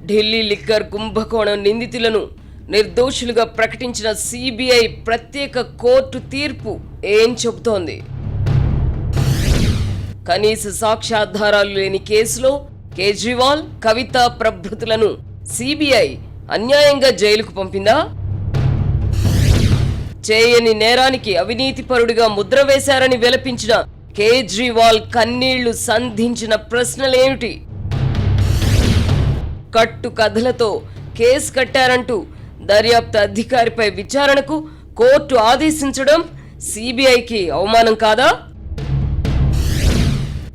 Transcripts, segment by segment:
Delhi liquor కుంభకోణం నిందితులను నిర్దోషులుగా ప్రకటించిన సిబిఐ ప్రత్యేక కోర్టు తీర్పు ఏం చెబుతోంది? కనీస సాక్ష్యాధారాలు లేని కేసులో కేజ్రీవాల్, కవిత ప్రభృతులను సిబిఐ అన్యాయంగా జైలుకు పంపిందా? చేయని నేరానికి అవినీతిపరుడిగా ముద్ర వేశారని విలపించిన కేజ్రీవాల్ కన్నీళ్లు సంధించిన ప్రశ్నలేమిటి? కట్టు కథలతో కేసు కట్టారంటూ దర్యాప్తు అధికారిపై విచారణకు కోర్టు ఆదేశించడం సిబిఐకి అవమానం కాదా?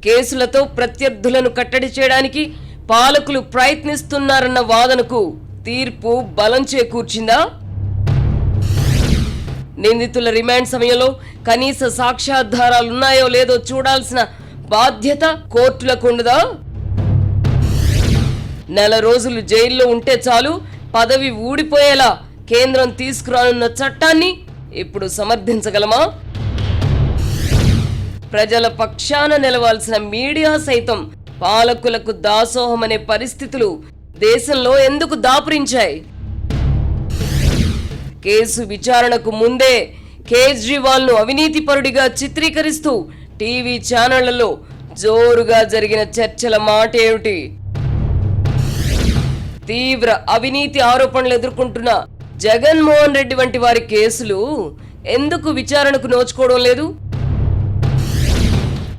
కేసులతో ప్రత్యర్థులను కట్టడి చేయడానికి పాలకులు ప్రయత్నిస్తున్నారన్న వాదనకు తీర్పు బలం చేకూర్చిందా? నిందితుల రిమాండ్ సమయంలో కనీస సాక్ష్యాధారాలున్నాయో లేదో చూడాల్సిన బాధ్యత కోర్టులకు ఉండదా? నెల రోజులు జైల్లో ఉంటే చాలు పదవి ఊడిపోయేలా కేంద్రం తీసుకురానున్న చట్టాన్ని ఇప్పుడు సమర్థించగలమా? ప్రజల పక్షాన నిలవాల్సిన మీడియా సైతం పాలకులకు దాసోహమనే పరిస్థితులు దేశంలో ఎందుకు దాపురించాయి? కేసు విచారణకు ముందే కేజ్రీవాల్ను అవినీతిపరుడిగా చిత్రీకరిస్తూ టీవీ ఛానళ్లలో జోరుగా జరిగిన చర్చల మాట ఏమిటి? తీవ్ర అవినీతి ఆరోపణలు ఎదుర్కొంటున్న జగన్మోహన్ రెడ్డి వంటి వారి కేసులు ఎందుకు విచారణకు నోచుకోవడం లేదు?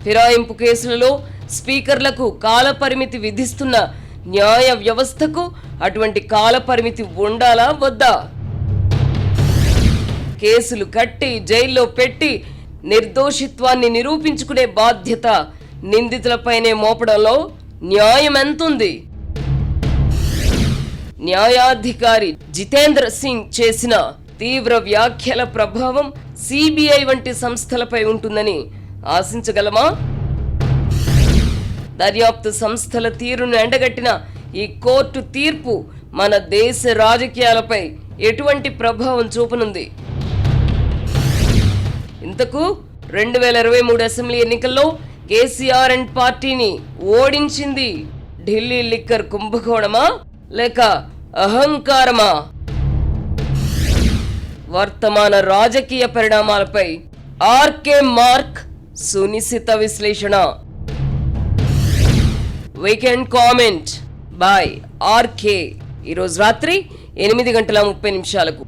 ఫిరాయింపు కేసులలో స్పీకర్లకు కాలపరిమితి విధిస్తున్న న్యాయ వ్యవస్థకు అటువంటి కాలపరిమితి ఉండాలా వద్దా? కేసులు కట్టి జైల్లో పెట్టి నిర్దోషిత్వాన్ని నిరూపించుకునే బాధ్యత నిందితులపైనే మోపడంలో న్యాయం ఎంతుంది? న్యాయాధికారి జితేంద్ర సింగ్ చేసిన తీవ్ర వ్యాఖ్యల ప్రభావం సిబిఐ వంటి సంస్థలపై ఉంటుందని ఆశించగలమా? దర్యాప్తు సంస్థల తీరును ఎండగట్టిన ఈ కోర్టు తీర్పు మన దేశ రాజకీయాలపై ఎటువంటి ప్రభావం చూపనుంది? ఇంతకు 2023 అసెంబ్లీ ఎన్నికల్లో కేసీఆర్ అండ్ పార్టీని ఓడించింది ఢిల్లీ లిక్కర్ కుంభకోణమా లేక అహంకారమా? వర్తమాన రాజకీయ పరిణామాలపై ఆర్కే మార్క్ సునిశిత విశ్లేషణ. వీకెండ్ కామెంట్ బై ఆర్కే ఈరోజు రాత్రి 8:30 నిమిషాలకు.